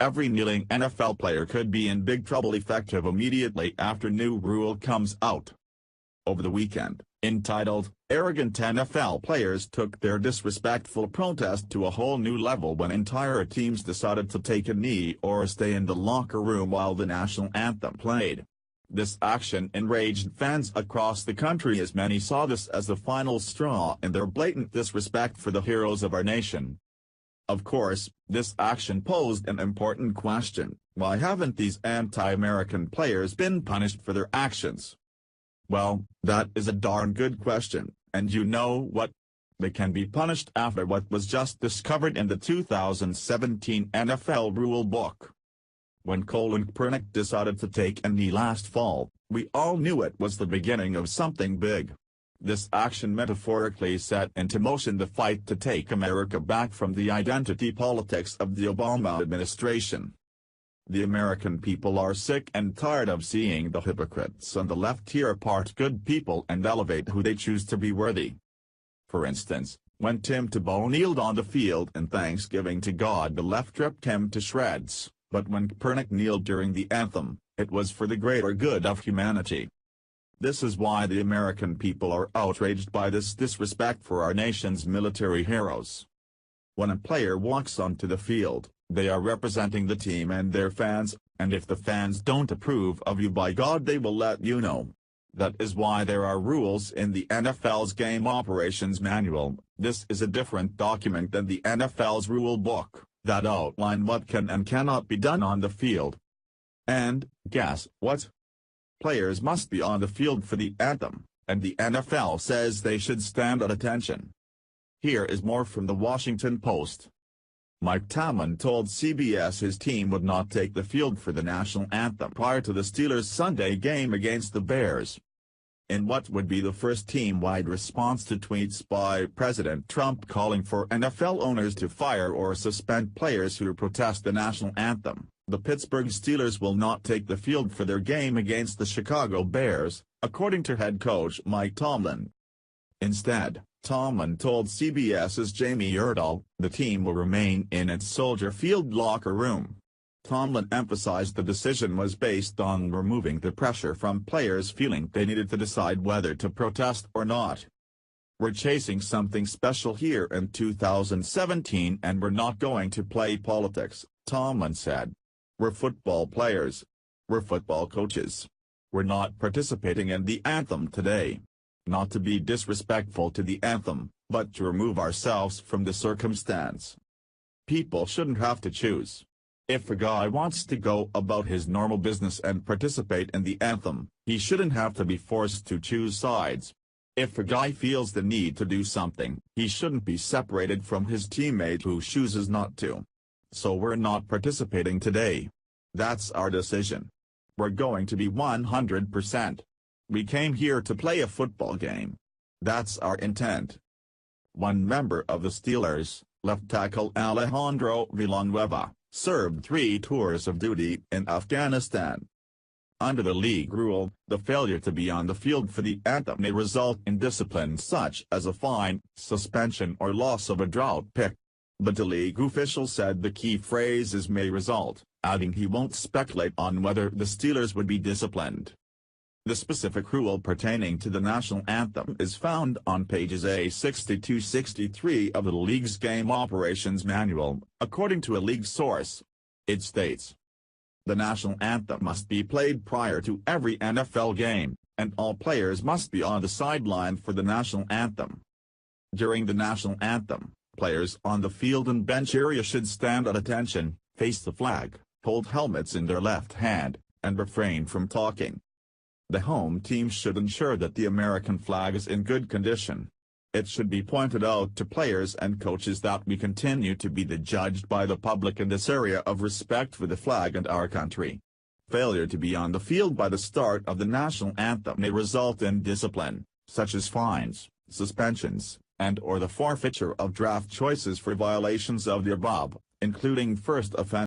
every kneeling NFL player could be in big trouble effective immediately after new rule comes out. Over the weekend, entitled, "Arrogant NFL Players Took Their Disrespectful Protest to a Whole New Level When Entire Teams Decided to Take a Knee or Stay in the Locker Room While the National Anthem Played." This action enraged fans across the country as many saw this as the final straw in their blatant disrespect for the heroes of our nation. Of course, this action posed an important question: why haven't these anti-American players been punished for their actions? Well, that is a darn good question, and you know what? They can be punished after what was just discovered in the 2017 NFL rule book. When Colin Kaepernick decided to take a knee last fall, we all knew it was the beginning of something big. This action metaphorically set into motion the fight to take America back from the identity politics of the Obama administration. The American people are sick and tired of seeing the hypocrites on the left tear apart good people and elevate who they choose to be worthy. For instance, when Tim Tebow kneeled on the field in thanksgiving to God, the left ripped him to shreds, but when Kaepernick kneeled during the anthem, it was for the greater good of humanity. This is why the American people are outraged by this disrespect for our nation's military heroes. When a player walks onto the field, they are representing the team and their fans, and if the fans don't approve of you, by God they will let you know. That is why there are rules in the NFL's Game Operations Manual. This is a different document than the NFL's rule book, that outline what can and cannot be done on the field. And, guess what? Players must be on the field for the anthem, and the NFL says they should stand at attention. Here is more from the Washington Post. Mike Tomlin told CBS his team would not take the field for the national anthem prior to the Steelers' Sunday game against the Bears. In what would be the first team-wide response to tweets by President Trump calling for NFL owners to fire or suspend players who protest the national anthem, the Pittsburgh Steelers will not take the field for their game against the Chicago Bears, according to head coach Mike Tomlin. Instead, Tomlin told CBS's Jamie Erdahl, the team will remain in its Soldier Field locker room. Tomlin emphasized the decision was based on removing the pressure from players feeling they needed to decide whether to protest or not. "We're chasing something special here in 2017 and we're not going to play politics," Tomlin said. "We're football players. We're football coaches. We're not participating in the anthem today. Not to be disrespectful to the anthem, but to remove ourselves from the circumstance. People shouldn't have to choose. If a guy wants to go about his normal business and participate in the anthem, he shouldn't have to be forced to choose sides. If a guy feels the need to do something, he shouldn't be separated from his teammate who chooses not to. So we're not participating today. That's our decision. We're going to be 100%. We came here to play a football game. That's our intent." One member of the Steelers, left tackle Alejandro Villanueva, served 3 tours of duty in Afghanistan. Under the league rule, the failure to be on the field for the anthem may result in discipline such as a fine, suspension or loss of a draft pick. But the league official said the key phrase is may result, adding he won't speculate on whether the Steelers would be disciplined. The specific rule pertaining to the national anthem is found on pages A62-63 of the league's Game Operations Manual, according to a league source. It states, "The national anthem must be played prior to every NFL game, and all players must be on the sideline for the national anthem. During the national anthem, players on the field and bench area should stand at attention, face the flag, hold helmets in their left hand, and refrain from talking. The home team should ensure that the American flag is in good condition. It should be pointed out to players and coaches that we continue to be judged by the public in this area of respect for the flag and our country. Failure to be on the field by the start of the national anthem may result in discipline, such as fines, suspensions, and/or the forfeiture of draft choices for violations of the above, including first offense